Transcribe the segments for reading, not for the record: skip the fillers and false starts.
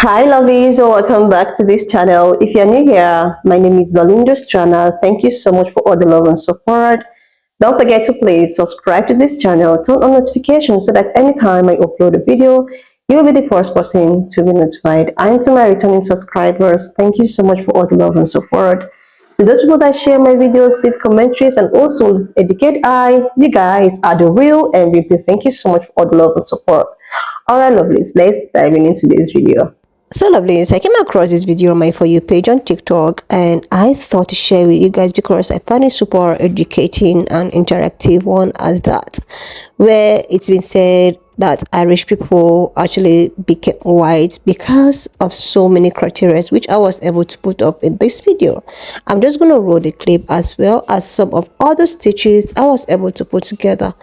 Hi lovies, welcome back to this channel. If you're new here, my name is Belinda's channel. Thank you so much for all the love and support. Don't forget to please subscribe to this channel, turn on notifications so that anytime I upload a video, you will be the first person to be notified. And to my returning subscribers, thank you so much for all the love and support. To those people that share my videos, leave commentaries, and also educate you guys are the real MVP. Thank you so much for all the love and support. Alright lovelies, let's dive into this video. So lovely, I came across this video on my For You page on TikTok and I thought to share with you guys because I find it super educating and interactive one as that, where it's been said that Irish people actually became white because of so many criteria which I was able to put up in this video. I'm just going to roll the clip as well as some of other stitches I was able to put together.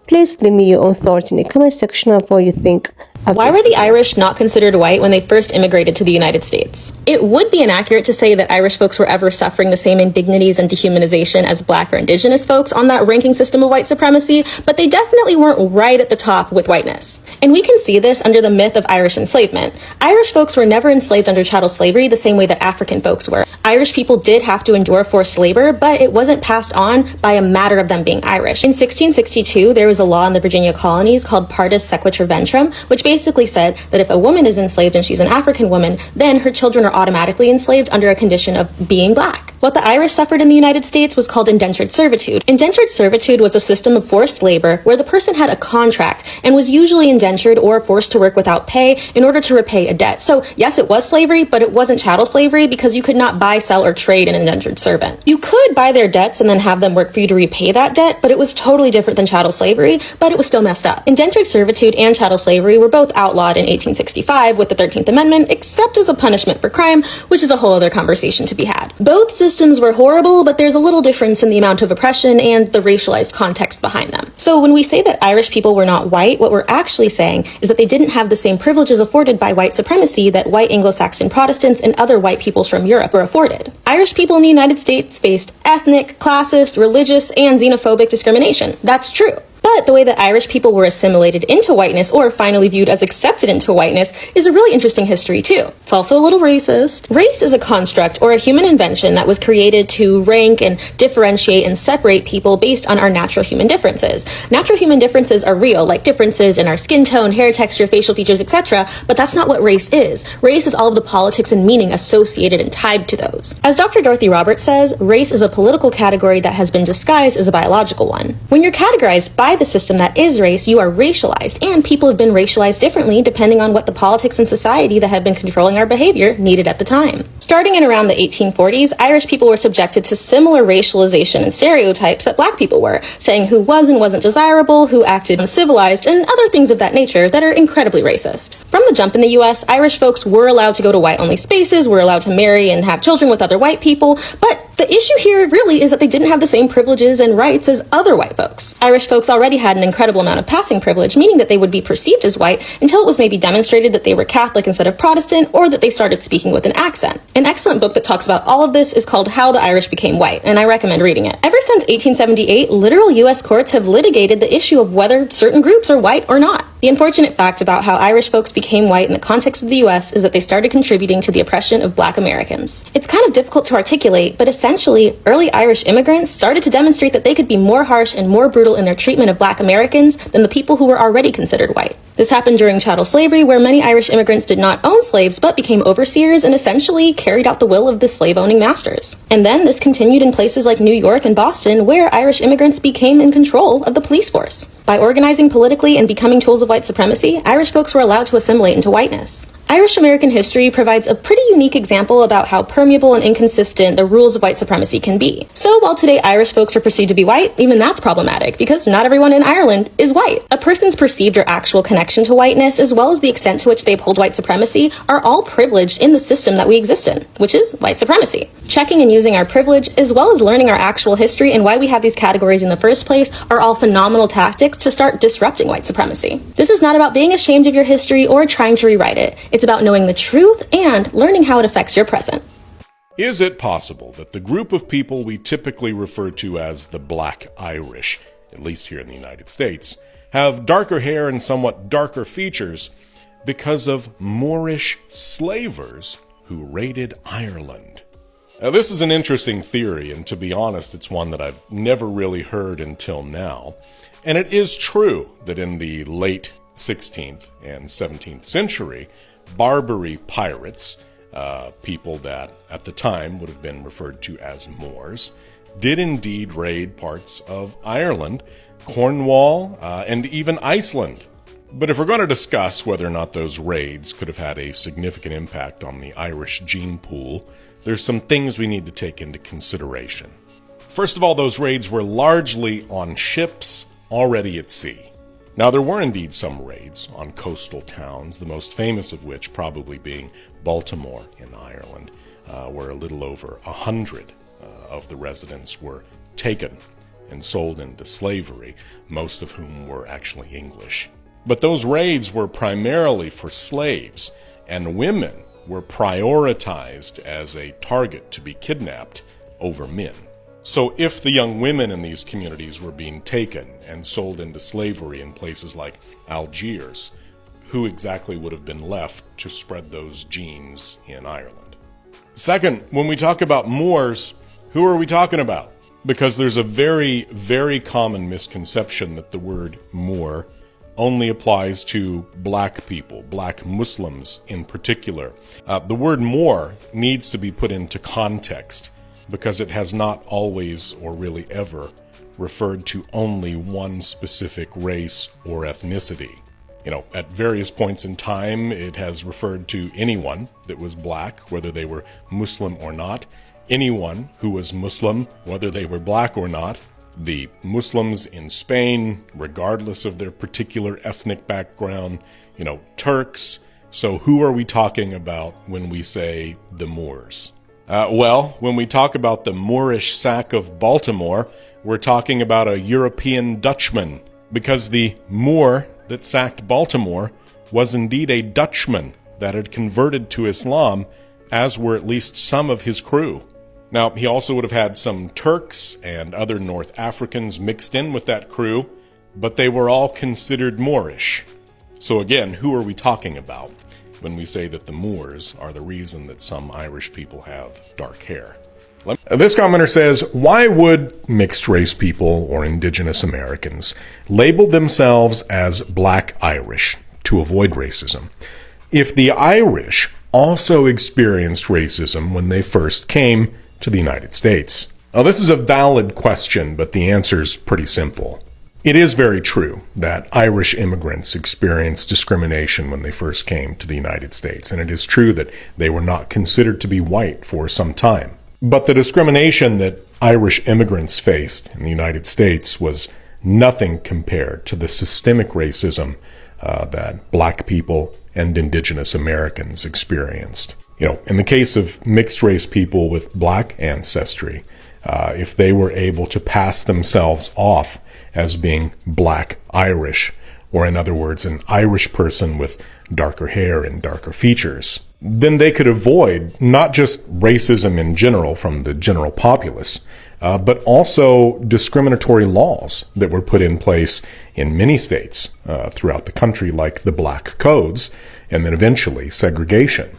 Please leave me your own thoughts in the comment section of what you think. Why were the Irish not considered white when they first immigrated to the United States? It would be inaccurate to say that Irish folks were ever suffering the same indignities and dehumanization as Black or Indigenous folks on that ranking system of white supremacy, but they definitely weren't right at the top with whiteness. And we can see this under the myth of Irish enslavement. Irish folks were never enslaved under chattel slavery the same way that African folks were. Irish people did have to endure forced labor, but it wasn't passed on by a matter of them being Irish. In 1662, there was a law in the Virginia colonies called Partus Sequitur Ventrum, which basically said that if a woman is enslaved and she's an African woman, then her children are automatically enslaved under a condition of being Black. What the Irish suffered in the United States was called indentured servitude. Indentured servitude was a system of forced labor where the person had a contract and was usually indentured or forced to work without pay in order to repay a debt. So yes, it was slavery, but it wasn't chattel slavery because you could not buy, sell, or trade an indentured servant. You could buy their debts and then have them work for you to repay that debt, but it was totally different than chattel slavery, but it was still messed up. Indentured servitude and chattel slavery were both outlawed in 1865 with the 13th Amendment, except as a punishment for crime, which is a whole other conversation to be had. Both systems were horrible, but there's a little difference in the amount of oppression and the racialized context behind them. So when we say that Irish people were not white, what we're actually saying is that they didn't have the same privileges afforded by white supremacy that white Anglo-Saxon Protestants and other white peoples from Europe were afforded. Irish people in the United States faced ethnic, classist, religious, and xenophobic discrimination. That's true. But the way that Irish people were assimilated into whiteness or finally viewed as accepted into whiteness is a really interesting history too. It's also a little racist. Race is a construct or a human invention that was created to rank and differentiate and separate people based on our natural human differences. Natural human differences are real, like differences in our skin tone, hair texture, facial features, etc., but that's not what race is. Race is all of the politics and meaning associated and tied to those. As Dr. Dorothy Roberts says, race is a political category that has been disguised as a biological one. When you're categorized by the system that is race, you are racialized, and people have been racialized differently depending on what the politics and society that had been controlling our behavior needed at the time. Starting in around the 1840s, Irish people were subjected to similar racialization and stereotypes that Black people were, saying who was and wasn't desirable, who acted uncivilized, and other things of that nature that are incredibly racist. From the jump in the US, Irish folks were allowed to go to white-only spaces, were allowed to marry and have children with other white people, but the issue here really is that they didn't have the same privileges and rights as other white folks. Irish folks already had an incredible amount of passing privilege, meaning that they would be perceived as white until it was maybe demonstrated that they were Catholic instead of Protestant, or that they started speaking with an accent. An excellent book that talks about all of this is called How the Irish Became White, and I recommend reading it. Ever since 1878, literal US courts have litigated the issue of whether certain groups are white or not. The unfortunate fact about how Irish folks became white in the context of the US is that they started contributing to the oppression of Black Americans. It's kind of difficult to articulate, but essentially, early Irish immigrants started to demonstrate that they could be more harsh and more brutal in their treatment of Black Americans than the people who were already considered white. This happened during chattel slavery, where many Irish immigrants did not own slaves, but became overseers and essentially carried out the will of the slave-owning masters. And then this continued in places like New York and Boston, where Irish immigrants became in control of the police force. By organizing politically and becoming tools of white supremacy, Irish folks were allowed to assimilate into whiteness. Irish American history provides a pretty unique example about how permeable and inconsistent the rules of white supremacy can be. So while today Irish folks are perceived to be white, even that's problematic because not everyone in Ireland is white. A person's perceived or actual connection to whiteness, as well as the extent to which they uphold white supremacy, are all privileged in the system that we exist in, which is white supremacy. Checking and using our privilege, as well as learning our actual history and why we have these categories in the first place, are all phenomenal tactics to start disrupting white supremacy. This is not about being ashamed of your history or trying to rewrite it. It's about knowing the truth and learning how it affects your present. Is it possible that the group of people we typically refer to as the Black Irish, at least here in the United States, have darker hair and somewhat darker features because of Moorish slavers who raided Ireland. Now, this is an interesting theory, and to be honest, it's one that I've never really heard until now. And it is true that in the late 16th and 17th century, Barbary pirates, people that at the time would have been referred to as Moors, did indeed raid parts of Ireland, Cornwall, and even Iceland. But if we're going to discuss whether or not those raids could have had a significant impact on the Irish gene pool, there's some things we need to take into consideration. First of all, those raids were largely on ships already at sea. Now, there were indeed some raids on coastal towns, the most famous of which probably being Baltimore in Ireland, where a little over 100 of the residents were taken and sold into slavery, most of whom were actually English. But those raids were primarily for slaves, and women were prioritized as a target to be kidnapped over men. So if the young women in these communities were being taken and sold into slavery in places like Algiers, who exactly would have been left to spread those genes in Ireland? Second, when we talk about Moors, who are we talking about? Because there's a very, very common misconception that the word Moor only applies to black people, black Muslims in particular. The word Moor needs to be put into context because it has not always or really ever referred to only one specific race or ethnicity. At various points in time, it has referred to anyone that was black, whether they were Muslim or not, anyone who was Muslim, whether they were black or not, the Muslims in Spain, regardless of their particular ethnic background, Turks. So who are we talking about when we say the Moors? Well, when we talk about the Moorish sack of Baltimore, we're talking about a European Dutchman, because the Moor that sacked Baltimore was indeed a Dutchman that had converted to Islam, as were at least some of his crew. Now, he also would have had some Turks and other North Africans mixed in with that crew, but they were all considered Moorish. So again, who are we talking about when we say that the Moors are the reason that some Irish people have dark hair? This commenter says, why would mixed-race people or indigenous Americans label themselves as Black Irish to avoid racism if the Irish also experienced racism when they first came to the United States? Now, this is a valid question, but the answer is pretty simple. It is very true that Irish immigrants experienced discrimination when they first came to the United States, and it is true that they were not considered to be white for some time. But the discrimination that Irish immigrants faced in the United States was nothing compared to the systemic racism that black people and indigenous Americans experienced. In the case of mixed-race people with black ancestry, if they were able to pass themselves off as being Black Irish, or in other words, an Irish person with darker hair and darker features, then they could avoid not just racism in general from the general populace, but also discriminatory laws that were put in place in many states throughout the country, like the Black Codes, and then eventually segregation.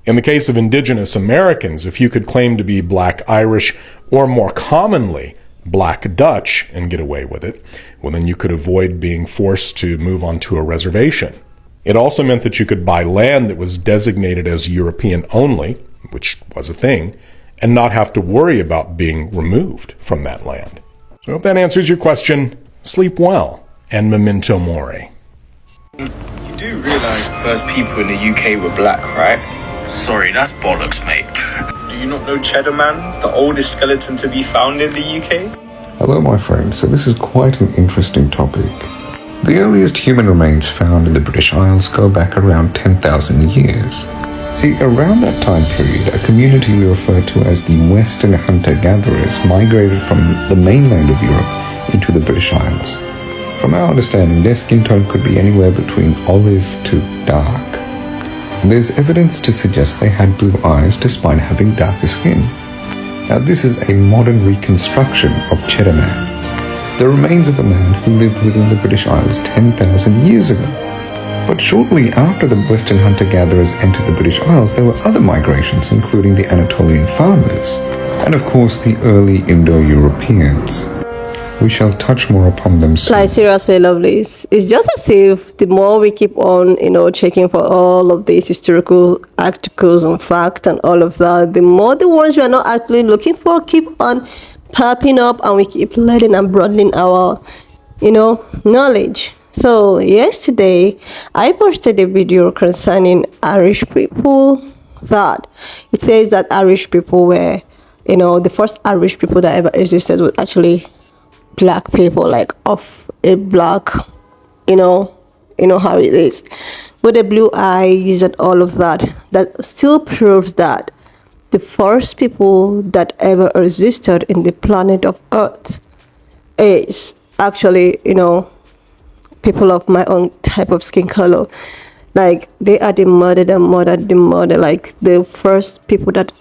In the case of indigenous Americans, if you could claim to be Black Irish, or more commonly, Black Dutch, and get away with it, well, then you could avoid being forced to move onto a reservation. It also meant that you could buy land that was designated as European only, which was a thing, and not have to worry about being removed from that land. So I hope that answers your question. Sleep well, and memento mori. You do realize the first people in the UK were black, right? Sorry, that's bollocks, mate. Do you not know Cheddar Man, the oldest skeleton to be found in the UK? Hello, my friend. So this is quite an interesting topic. The earliest human remains found in the British Isles go back around 10,000 years. See, around that time period, a community we refer to as the Western hunter-gatherers migrated from the mainland of Europe into the British Isles. From our understanding, their skin tone could be anywhere between olive to dark. There's evidence to suggest they had blue eyes despite having darker skin. Now, this is a modern reconstruction of Cheddar Man, the remains of a man who lived within the British Isles 10,000 years ago. But shortly after the Western hunter-gatherers entered the British Isles, there were other migrations, including the Anatolian farmers, and of course the early Indo-Europeans. We shall touch more upon them soon. Like, seriously, lovelies. It's just as if the more we keep on, checking for all of these historical articles and facts and all of that, the more the ones we are not actually looking for keep on popping up, and we keep learning and broadening our, knowledge. So yesterday, I posted a video concerning Irish people. That it says that Irish people were, the first Irish people that ever existed was actually black people, like of a black, how it is, with the blue eyes and all of that. That still proves that the first people that ever existed in the planet of Earth is actually, people of my own type of skin color. Like, they are the mother, like the first people that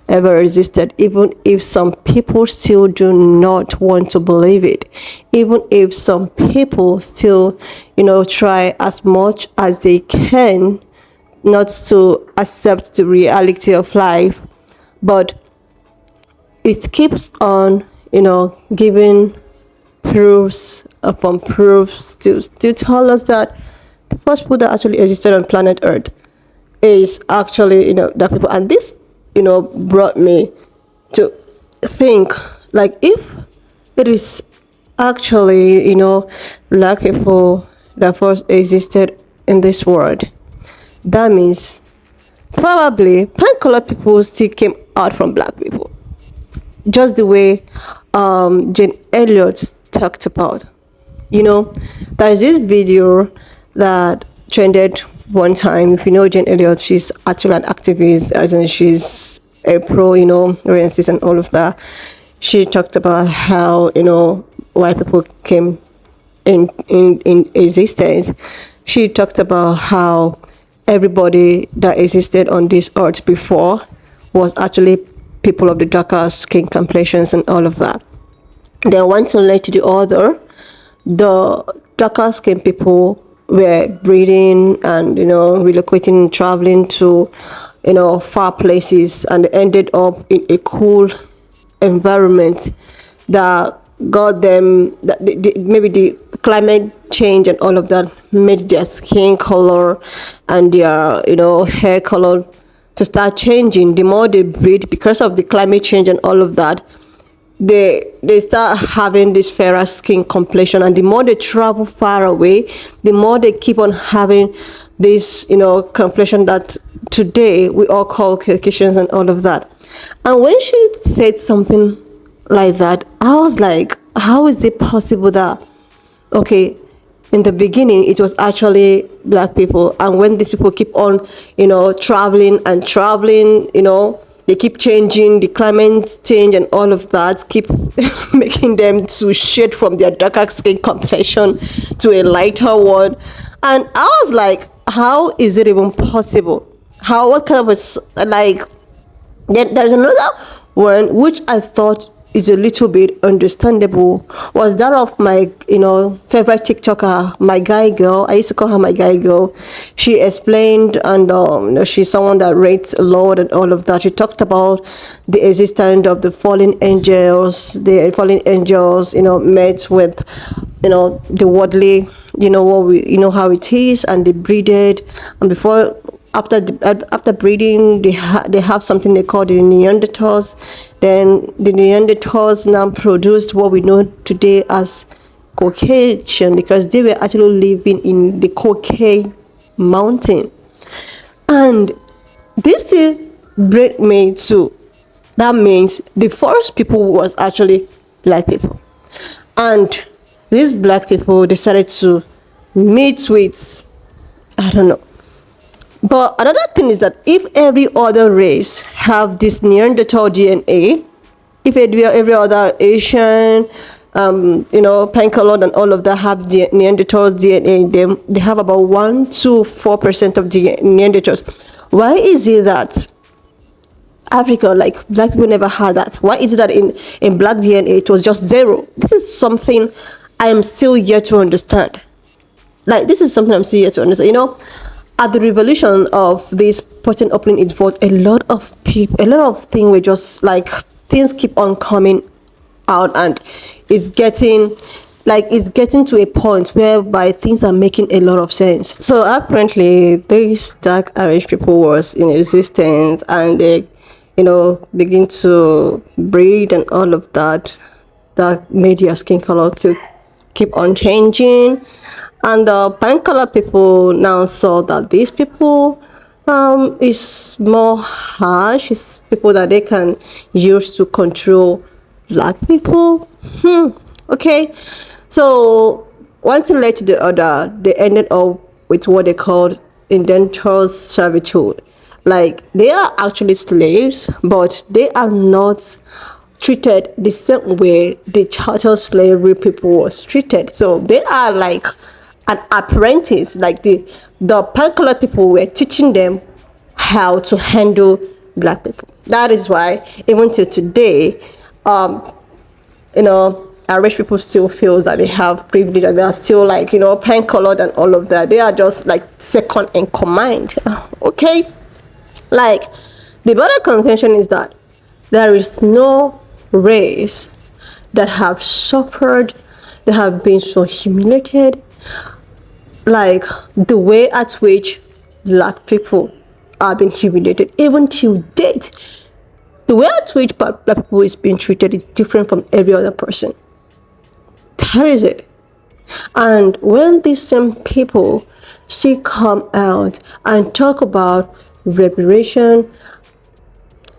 ever existed, even if some people still do not want to believe it, even if some people still, try as much as they can not to accept the reality of life. But it keeps on, giving proofs upon proofs to tell us that the first people that actually existed on planet Earth is actually, black people. And this, brought me to think, like, if it is actually, black people that first existed in this world, that means probably pan-colored people still came out from black people, just the way Jane Elliott talked about. There's this video that trended one time. If you know Jane Elliott, she's actually an activist, as in she's a pro, racist and all of that. She talked about how, white people came in existence. She talked about how everybody that existed on this earth before was actually people of the darker skin complexions and all of that. Then one thing led to the other. The darker skin people were breeding and, relocating, traveling to, far places, and ended up in a cool environment that got them, that maybe the climate change and all of that made their skin color and their, hair color to start changing. The more they breed, because of the climate change and all of that, they start having this fairer skin complexion, and the more they travel far away, the more they keep on having this, complexion that today we all call Caucasians and all of that. And when she said something like that, I was like, how is it possible that, okay, in the beginning it was actually black people, and when these people keep on, traveling and traveling, they keep changing, the climate change and all of that keep making them to shade from their darker skin complexion to a lighter one. And I was like, how is it even possible? What kind of then there's another one which I thought is a little bit understandable, was that of my, favorite TikToker, my guy girl. I used to call her my guy girl. She explained, and she's someone that rates a lot and all of that. She talked about the existence of the fallen angels. The fallen angels, met with, the worldly, how it is, and they breeded, and before. After breeding, they have something they call the Neanderthals. Then the Neanderthals now produced what we know today as Caucasian, because they were actually living in the Caucasus mountain. And this brought me to, that means the first people was actually black people. And these black people decided to meet with, I don't know. But another thing is that if every other race have this Neanderthal DNA, if every other Asian, pan-colored and all of that have the Neanderthals DNA, they have about 1 to 4% of the Neanderthals. Why is it that Africa, like black people, never had that? Why is it that in black DNA it was just 0? This is something I am still yet to understand. Like, this is something I'm serious to understand. At the revolution of this person opening its vote, a lot of people, a lot of things were just like, things keep on coming out, and it's getting to a point whereby things are making a lot of sense. So apparently these dark Irish people was in existence, and they begin to breed and all of that, that made your skin color to keep on changing. And the pink color people now saw that these people is more harsh, is people that they can use to control black people. Okay, so one thing led to the other. They ended up with what they called indentured servitude. Like, they are actually slaves, but they are not treated the same way the chattel slavery people was treated. So they are like an apprentice. Like, the particular people were teaching them how to handle black people. That is why even till today, Irish people still feel that they have privilege, and they are still like, pen colored and all of that. They are just like second in command. Okay, like, the broader contention is that there is no race that have suffered, that have been so humiliated, like the way at which black people are being humiliated, even till date. The way at which black people is being treated is different from every other person. That is it. And when these same people still come out and talk about reparation,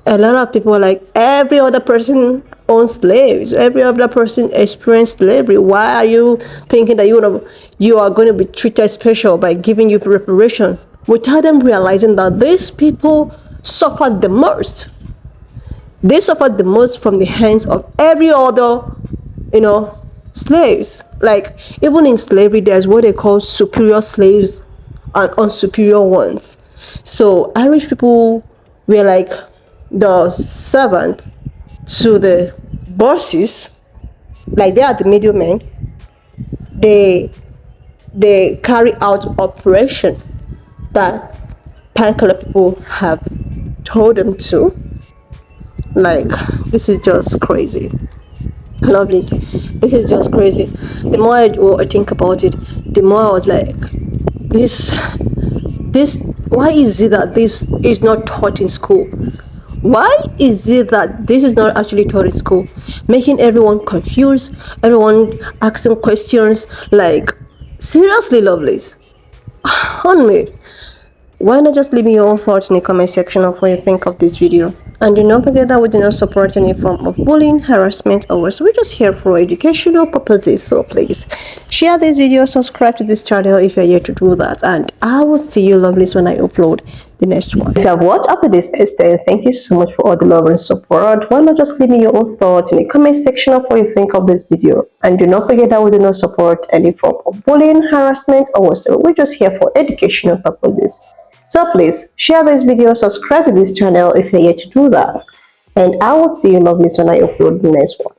a lot of people are like, every other person owns slaves, every other person experienced slavery. Why are you thinking that you are going to be treated special by giving you reparation? Without them realizing that these people suffered the most. They suffered the most from the hands of every other, slaves. Like, even in slavery, there's what they call superior slaves and unsuperior ones. So Irish people were like the servant to the bosses. Like, they are the middlemen. They carry out operation that particular people have told them to. Like, this is just crazy. Lovelies, this is just crazy. The more I think about it, the more I was like, this why is it that this is not taught in school? Why is it that this is not actually taught in school? Making everyone confused, everyone asking questions. Like, seriously, lovelies, on me. Why not just leave me your own thoughts in the comment section of what you think of this video? And do not forget that we do not support any form of bullying, harassment, or worse. We're just here for educational purposes. So please share this video, subscribe to this channel if you're here to do that. And I will see you lovelies when I upload the next one. If you have watched up to this extent, thank you so much for all the love and support. Why not just leave me your own thoughts in the comment section of what you think of this video? And do not forget that we do not support any form of bullying, harassment, or worse. We're just here for educational purposes. So please share this video, subscribe to this channel if you're yet to do that. And I will see you lovelies when I upload the next one.